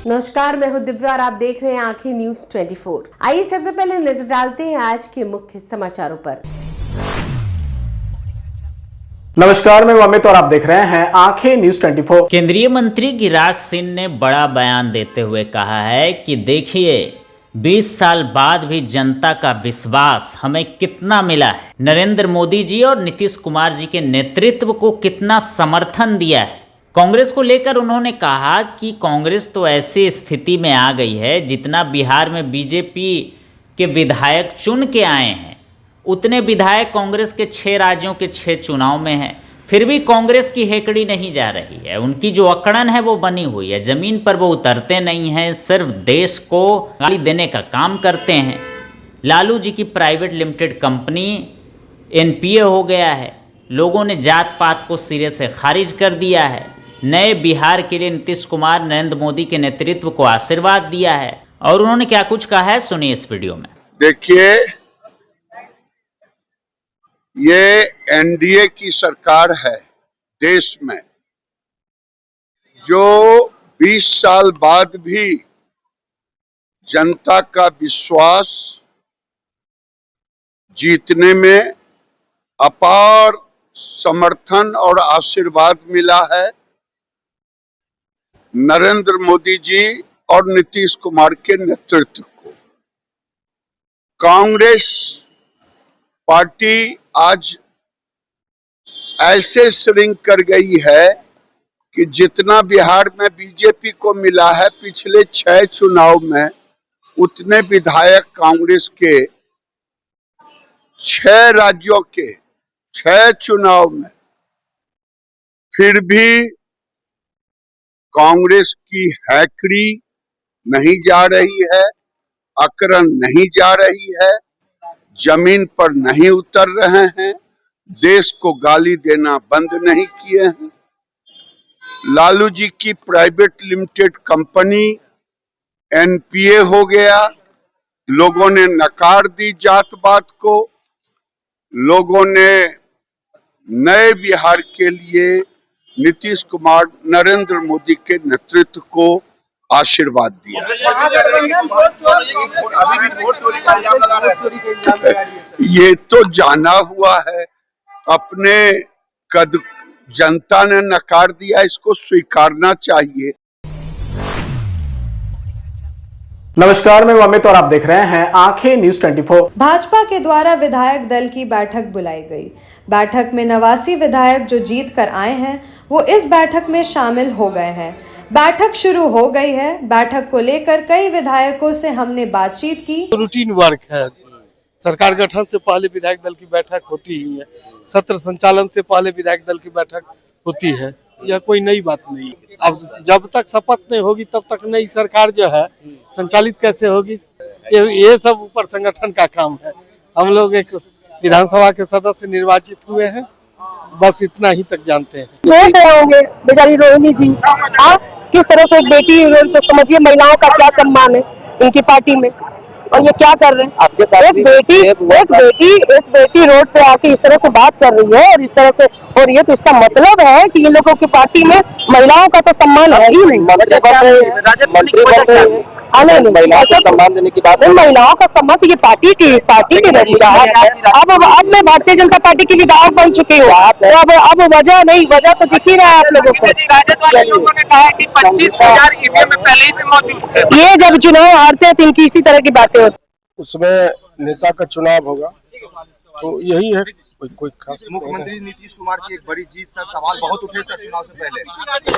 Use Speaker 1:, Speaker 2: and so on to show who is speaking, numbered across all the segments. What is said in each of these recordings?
Speaker 1: नमस्कार, मैं हूं दिव्या और आप देख रहे हैं आंखें न्यूज 24। आइए सबसे पहले नजर डालते हैं आज के मुख्य समाचारों पर।
Speaker 2: नमस्कार, मैं अमित और आप देख रहे हैं आंखें न्यूज 24।
Speaker 3: केंद्रीय मंत्री गिरिराज सिंह ने बड़ा बयान देते हुए कहा है कि देखिए 20 साल बाद भी जनता का विश्वास हमें कितना मिला है। नरेंद्र मोदी जी और नीतीश कुमार जी के नेतृत्व को कितना समर्थन दिया है। कांग्रेस को लेकर उन्होंने कहा कि कांग्रेस तो ऐसी स्थिति में आ गई है जितना बिहार में बीजेपी के विधायक चुन के आए हैं उतने विधायक कांग्रेस के 6 राज्यों के 6 चुनाव में हैं, फिर भी कांग्रेस की हेकड़ी नहीं जा रही है। उनकी जो अकड़न है वो बनी हुई है, ज़मीन पर वो उतरते नहीं हैं, सिर्फ देश को गाली देने का काम करते हैं। लालू जी की प्राइवेट लिमिटेड कंपनी एनपीए हो गया है, लोगों ने जात पात को सिरे से खारिज कर दिया है। नए बिहार के लिए नीतीश कुमार नरेंद्र मोदी के नेतृत्व को आशीर्वाद दिया है और उन्होंने क्या कुछ कहा है, सुनिए इस वीडियो में।
Speaker 4: देखिए, ये एनडीए की सरकार है देश में, जो 20 साल बाद भी जनता का विश्वास जीतने में अपार समर्थन और आशीर्वाद मिला है नरेंद्र मोदी जी और नीतीश कुमार के नेतृत्व को। कांग्रेस पार्टी आज ऐसे श्रिंक कर गई है कि जितना बिहार में बीजेपी को मिला है पिछले 6 चुनाव में, उतने विधायक कांग्रेस के 6 राज्यों के 6 चुनाव में। फिर भी कांग्रेस की हैकड़ी नहीं जा रही है, अकड़न नहीं जा रही है, जमीन पर नहीं उतर रहे हैं, देश को गाली देना बंद नहीं किए हैं। लालू जी की प्राइवेट लिमिटेड कंपनी एनपीए हो गया, लोगों ने नकार दी जात पात को, लोगों ने नए बिहार के लिए नीतीश कुमार नरेंद्र मोदी के नेतृत्व को आशीर्वाद दिया। ये तो जाना हुआ है, अपने कद जनता ने नकार दिया, इसको स्वीकारना चाहिए।
Speaker 2: नमस्कार, मैं अमित और आप देख रहे हैं आंखें न्यूज 24।
Speaker 5: भाजपा के द्वारा विधायक दल की बैठक बुलाई गई। बैठक में 89 विधायक जो जीत कर आए हैं वो इस बैठक में शामिल हो गए हैं। बैठक शुरू हो गई है। बैठक को लेकर कई विधायकों से हमने बातचीत की।
Speaker 6: रूटीन वर्क है, सरकार गठन से पहले विधायक दल की बैठक होती ही है, सत्र संचालन से पहले विधायक दल की बैठक होती है, यह कोई नई बात नहीं। अब जब तक शपथ नहीं होगी तब तक नई सरकार जो है संचालित कैसे होगी, ये सब ऊपर संगठन का काम है। हम लोग एक विधानसभा के सदस्य निर्वाचित हुए हैं, बस इतना ही तक जानते हैं।
Speaker 7: ये गए होंगे बेचारी रोहिणी जी, किस तरह से एक बेटी, तो समझिए महिलाओं का क्या सम्मान है इनकी पार्टी में, और ये क्या कर रहे हैं। एक बेटी रोड पे आके इस तरह से बात कर रही है और इस तरह से हो रही है, तो इसका मतलब है कि ये लोगों की पार्टी में महिलाओं का तो सम्मान है ही नहीं। महिलाओं को सम्मान देने की बात है, महिलाओं का सम्मान तो ये पार्टी की अब मैं भारतीय जनता पार्टी की विधायक बन चुकी हूँ, अब वजह नहीं, वजह तो दिख ही रहा है आप लोगों को। लोगों ने कहा कि 25,000 ईवीएम में पहले ही से मौजूद थे। ये जब चुनाव हारते हैं तो इनकी इसी तरह की बातें होती।
Speaker 6: उसमें नेता का चुनाव होगा, तो यही है। कोई खास
Speaker 8: मुख्यमंत्री नीतीश कुमार की एक बड़ी जीत सर, सवाल बहुत उठे सर चुनाव से पहले।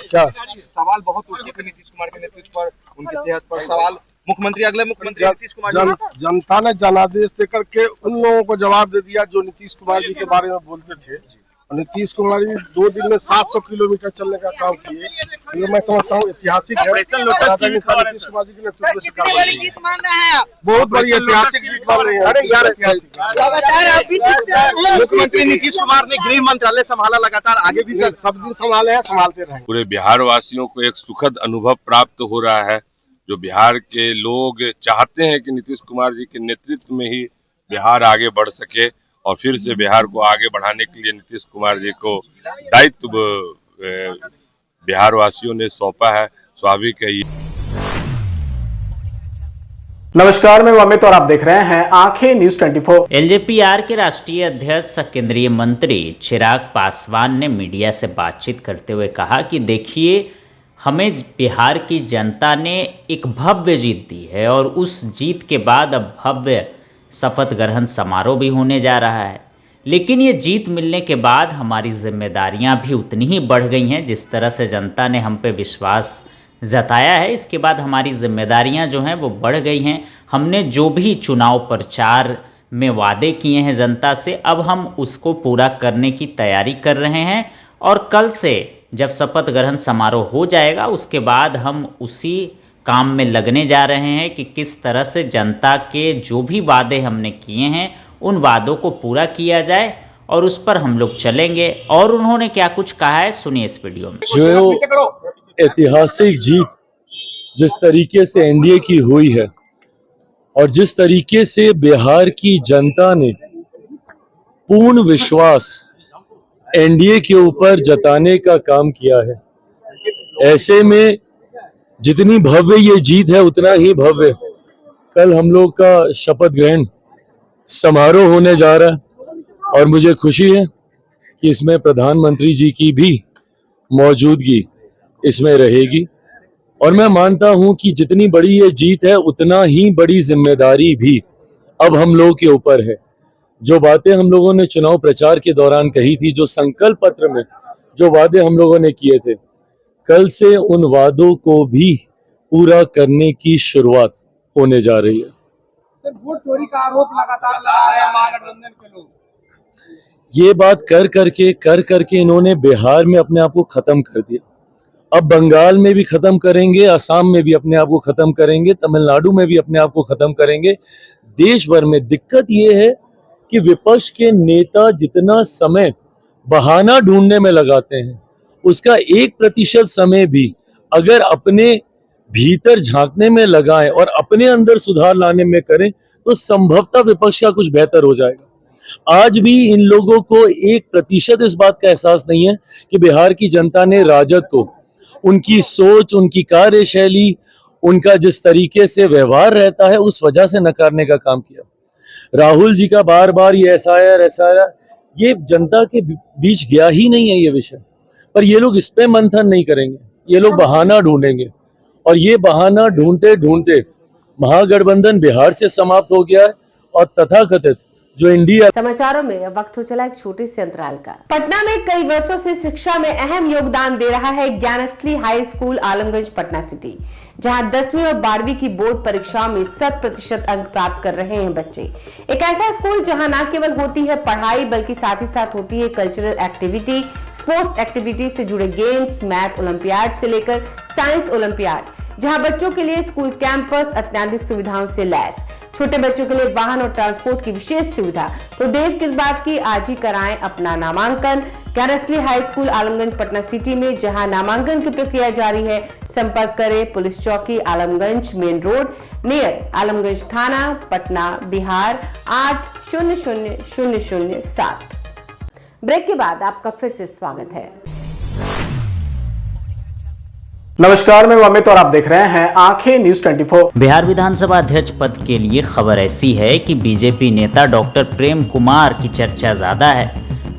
Speaker 6: क्या
Speaker 8: सवाल बहुत उठे थे नीतीश कुमार के नेतृत्व पर, उनकी सेहत पर सवाल। अगले मुख्यमंत्री नीतीश कुमार
Speaker 6: जनता ने जनादेश देकर के उन लोगों को जवाब दे दिया जो नीतीश कुमार जी के बारे में बोलते थे। नीतीश कुमार जी 2 दिन में 700 किलोमीटर चलने का काम किए, ये मैं समझता हूँ ऐतिहासिक है। नीतीश कुमार जी के नेतृत्व से बहुत बड़ी ऐतिहासिक जीत मान रही है।
Speaker 8: मुख्यमंत्री नीतीश कुमार ने गृह मंत्रालय संभाला, लगातार आगे भी
Speaker 6: सब दिन संभाले हैं, संभालते रहेंगे।
Speaker 9: पूरे बिहार वासियों को एक सुखद अनुभव प्राप्त हो रहा है, जो बिहार के लोग चाहते हैं कि नीतीश कुमार जी के नेतृत्व में ही बिहार आगे बढ़ सके और फिर से बिहार को आगे बढ़ाने के लिए नीतीश कुमार जी को दायित्व बिहार वासियों ने सौंपा है। स्वाभाविक है।
Speaker 2: नमस्कार, मैं अमित और आप देख रहे हैं आंखें न्यूज 24।
Speaker 3: एलजेपीआर के राष्ट्रीय अध्यक्ष केंद्रीय मंत्री चिराग पासवान ने मीडिया से बातचीत करते हुए कहा कि देखिए, हमें बिहार की जनता ने एक भव्य जीत दी है और उस जीत के बाद अब भव्य शपथ ग्रहण समारोह भी होने जा रहा है। लेकिन ये जीत मिलने के बाद हमारी जिम्मेदारियां भी उतनी ही बढ़ गई हैं। जिस तरह से जनता ने हम पे विश्वास जताया है, इसके बाद हमारी जिम्मेदारियां जो हैं वो बढ़ गई हैं। हमने जो भी चुनाव प्रचार में वादे किए हैं जनता से, अब हम उसको पूरा करने की तैयारी कर रहे हैं और कल से जब शपथ ग्रहण समारोह हो जाएगा उसके बाद हम उसी काम में लगने जा रहे हैं कि किस तरह से जनता के जो भी वादे हमने किए हैं उन वादों को पूरा किया जाए और उस पर हम लोग चलेंगे। और उन्होंने क्या कुछ कहा है, सुनिए इस वीडियो में।
Speaker 10: जो ऐतिहासिक जीत जिस तरीके से एनडीए की हुई है और जिस तरीके से बिहार की जनता ने पूर्ण विश्वास एनडीए के ऊपर जताने का काम किया है, ऐसे में जितनी भव्य ये जीत है उतना ही भव्य कल हम लोग का शपथ ग्रहण समारोह होने जा रहा है। और मुझे खुशी है कि इसमें प्रधानमंत्री जी की भी मौजूदगी इसमें रहेगी और मैं मानता हूं कि जितनी बड़ी ये जीत है उतना ही बड़ी जिम्मेदारी भी अब हम लोगों के ऊपर है। जो बातें हम लोगों ने चुनाव प्रचार के दौरान कही थी, जो संकल्प पत्र में जो वादे हम लोगों ने किए थे, कल से उन वादों को भी पूरा करने की शुरुआत होने जा रही है।
Speaker 8: सर, वोट चोरी का आरोप लगातार लगा रहे हैं महागठबंधन के लोग।
Speaker 10: ये बात कर करके इन्होंने बिहार में अपने आप को खत्म कर दिया। अब बंगाल में भी खत्म करेंगे, असम में भी अपने आप को खत्म करेंगे, तमिलनाडु में भी अपने आप को खत्म करेंगे। देश भर में दिक्कत ये है कि विपक्ष के नेता जितना समय बहाना ढूंढने में लगाते हैं, उसका 1% समय भी अगर अपने भीतर झांकने में लगाएं और अपने अंदर सुधार लाने में करें तो संभवतः विपक्ष का कुछ बेहतर हो जाएगा। आज भी इन लोगों को 1% इस बात का एहसास नहीं है कि बिहार की जनता ने राजद को, उनकी सोच, उनकी कार्यशैली, उनका जिस तरीके से व्यवहार रहता है उस वजह से नकारने का काम किया। राहुल जी का बार बार ये एसआईआर ये जनता के बीच गया ही नहीं है ये विषय, पर ये लोग इस पे मंथन नहीं करेंगे, ये लोग बहाना ढूंढेंगे और ये बहाना ढूंढते ढूंढते महागठबंधन बिहार से समाप्त हो गया है और तथाकथित जो इंडिया।
Speaker 1: समाचारों में वक्त हो चला एक छोटे से अंतराल का। पटना में कई वर्षों से शिक्षा में अहम योगदान दे रहा है Gyansthali high school Alamganj Patna city, जहां 10वीं और 12वीं की बोर्ड परीक्षाओं में 100% अंक प्राप्त कर रहे हैं बच्चे। एक ऐसा स्कूल जहां न केवल होती है पढ़ाई बल्कि साथ ही साथ होती है कल्चरल एक्टिविटी, स्पोर्ट्स एक्टिविटी से जुड़े गेम्स, मैथ ओलंपियाड से लेकर साइंस ओलंपियाड, जहां बच्चों के लिए स्कूल कैंपस अत्याधुनिक सुविधाओं से लैस, छोटे बच्चों के लिए वाहन और ट्रांसपोर्ट की विशेष सुविधा। तो देर किस बात की, आज ही कराएं अपना नामांकन Gyansthali high school Alamganj Patna city में, जहां नामांकन की प्रक्रिया जारी है। संपर्क करें पुलिस चौकी Alamganj main road near Alamganj थाना पटना बिहार 800007। ब्रेक के बाद आपका फिर से स्वागत है।
Speaker 2: नमस्कार, मैं अमित और आप देख रहे हैं आंखें न्यूज 24।
Speaker 3: बिहार विधानसभा अध्यक्ष पद के लिए खबर ऐसी है कि बीजेपी नेता डॉक्टर प्रेम कुमार की चर्चा ज्यादा है।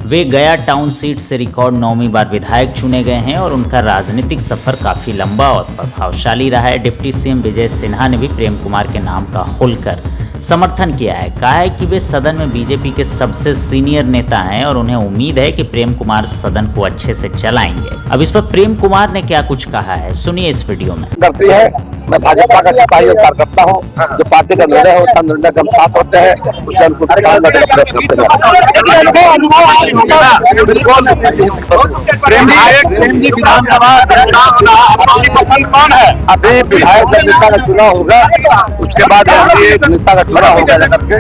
Speaker 3: वे गया टाउन सीट से रिकॉर्ड 9वीं बार विधायक चुने गए हैं और उनका राजनीतिक सफर काफी लंबा और प्रभावशाली रहा है। डिप्टी सीएम विजय सिन्हा ने भी प्रेम कुमार के नाम का खुलकर समर्थन किया है। कहा है कि वे सदन में बीजेपी के सबसे सीनियर नेता हैं और उन्हें उम्मीद है कि प्रेम कुमार सदन को अच्छे से चलाएंगे। अब इस पर प्रेम कुमार ने क्या कुछ कहा है, सुनिए इस वीडियो में।
Speaker 11: करती है, मैं भाजपा का सिपाही और कार्यकर्ता हूँ। जो पार्टी का निर्णय है उसका निर्णय के हम साथ होते हैं, उससे हम प्रयास करते हैं। विधानसभा पसंद कौन है? अभी विधायक नेता का चुनाव होगा, उसके बाद नेता का चुनाव होगा करके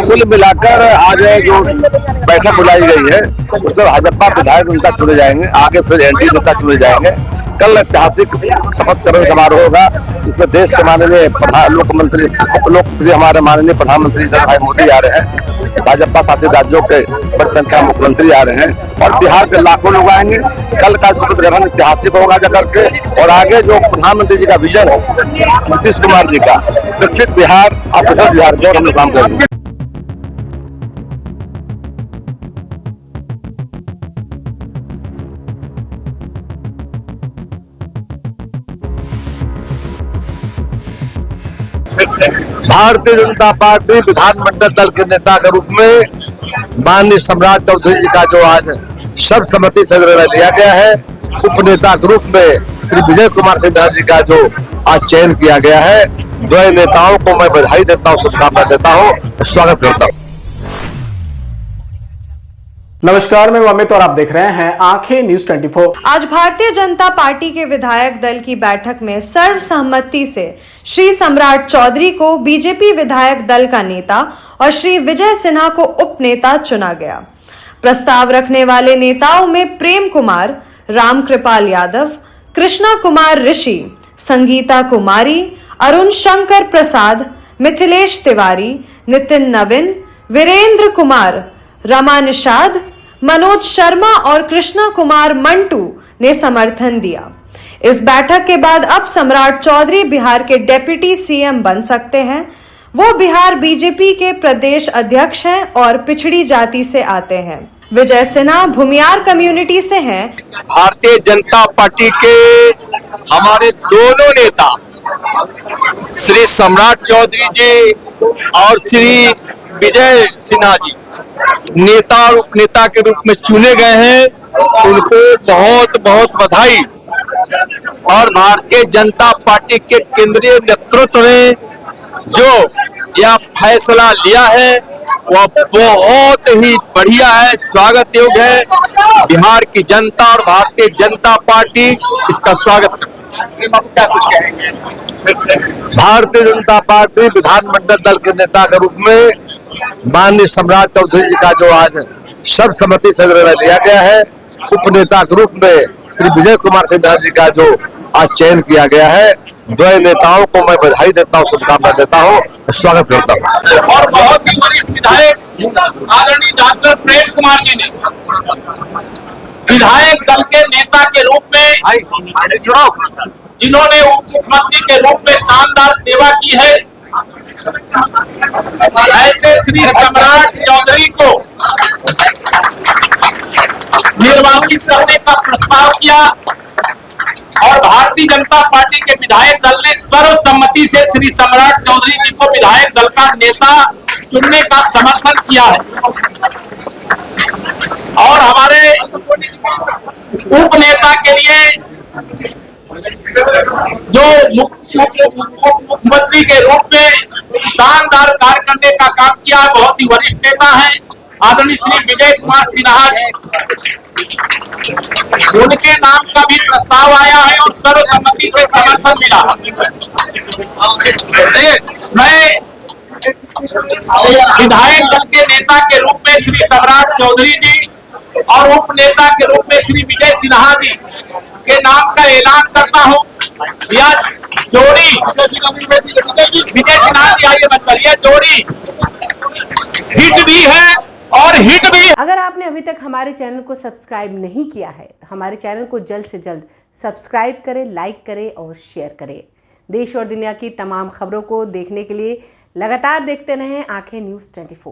Speaker 11: कुल मिलाकर आज जो बैठक बुलाई गई है उसमें भाजपा विधायक उनका चुने जाएंगे, आगे फिर एनडीए नेता चुने जाएंगे। कल ऐतिहासिक शपथ ग्रहण समारोह होगा। इसमें देश के माननीय मुख्यमंत्री हमारे माननीय प्रधानमंत्री नरेंद्र भाई मोदी आ रहे हैं, भाजपा शासित राज्यों के बड़ी संख्या में मुख्यमंत्री आ रहे हैं और बिहार के लाखों लोग आएंगे। कल का शपथ ग्रहण ऐतिहासिक होगा जाकर के, और आगे जो प्रधानमंत्री जी का विजन है नीतीश कुमार जी का, शिक्षित बिहार और कुशल बिहार जो हम लोग काम करेंगे। भारतीय जनता पार्टी विधानमंडल दल के नेता के रूप में माननीय सम्राट चौधरी जी का जो आज सर्वसम्मति से निर्णय लिया गया है, उपनेता के रूप में श्री विजय कुमार सिन्हा जी का जो आज चयन किया गया है, दोनों नेताओं को मैं बधाई देता हूँ, शुभकामनाएं देता हूँ, स्वागत करता हूँ।
Speaker 2: नमस्कार, मैं अमित और आप देख रहे हैं आंखें न्यूज 24।
Speaker 5: आज भारतीय जनता पार्टी के विधायक दल की बैठक में सर्वसम्मति से श्री सम्राट चौधरी को बीजेपी विधायक दल का नेता और श्री विजय सिन्हा को उप नेता चुना गया। प्रस्ताव रखने वाले नेताओं में प्रेम कुमार, राम कृपाल यादव, कृष्णा कुमार ऋषि, संगीता कुमारी, अरुण शंकर प्रसाद, मिथिलेश तिवारी, नितिन नवीन, वीरेंद्र कुमार, रमा निषाद, मनोज शर्मा और कृष्णा कुमार मंटू ने समर्थन दिया। इस बैठक के बाद अब सम्राट चौधरी बिहार के डेप्यूटी सीएम बन सकते हैं। वो बिहार बीजेपी के प्रदेश अध्यक्ष हैं और पिछड़ी जाति से आते हैं। विजय सिन्हा भूमियार कम्युनिटी से हैं।
Speaker 11: भारतीय जनता पार्टी के हमारे दोनों नेता श्री सम्राट चौधरी जी और श्री विजय सिन्हा जी नेता और उपनेता के रूप में चुने गए हैं, उनको बहुत बहुत बधाई। और भारतीय जनता पार्टी के केंद्रीय नेतृत्व ने जो यह फैसला लिया है वह बहुत ही बढ़िया है, स्वागत योग्य है। बिहार की जनता और भारतीय जनता पार्टी इसका स्वागत करती है। क्या कुछ कहेंगे? भारतीय जनता पार्टी विधानमंडल दल के नेता के रूप में माननीय सम्राट चौधरी जी का जो आज सर्वसम्मति से निर्णय लिया गया है, उपनेता के रूप में श्री विजय कुमार सिन्हा जी का जो आज चयन किया गया है, दोनों नेताओं को मैं बधाई देता हूँ, शुभकामनाएं देता हूँ, स्वागत करता हूँ।
Speaker 12: और बहुत ही वरिष्ठ विधायक आदरणीय डॉक्टर प्रेम कुमार जी ने विधायक दल के नेता के रूप में, जिन्होंने उप मुख्यमंत्री के रूप में शानदार सेवा की है, ऐसे श्री सम्राट चौधरी को निर्वाचित करने का प्रस्ताव किया और भारतीय जनता पार्टी के विधायक दल ने सर्वसम्मति से श्री सम्राट चौधरी जी को विधायक दल का नेता चुनने का समर्थन किया है। और हमारे उप नेता के लिए जो मुख्यमंत्री के रूप में शानदार कार्य करने का काम किया, बहुत ही वरिष्ठ नेता है आदरणीय श्री विजय कुमार सिन्हा जी, उनके नाम का भी प्रस्ताव आया है और सर्वसम्मति से समर्थन मिला। मैं विधायक दल के नेता के रूप में श्री सम्राट चौधरी जी और उप नेता के रूप में श्री विजय सिन्हा जी के नाम का ऐलान करता हूँ। यह जोड़ी विजय सिन्हा जी, आइए मत करिए, जोड़ी हिट भी है और हिट भी।
Speaker 1: अगर आपने अभी तक हमारे चैनल को सब्सक्राइब नहीं किया है तो हमारे चैनल को जल्द से जल्द सब्सक्राइब करें, लाइक करें और शेयर करें। देश और दुनिया की तमाम खबरों को देखने के लिए लगातार देखते रहें आंखें न्यूज 24।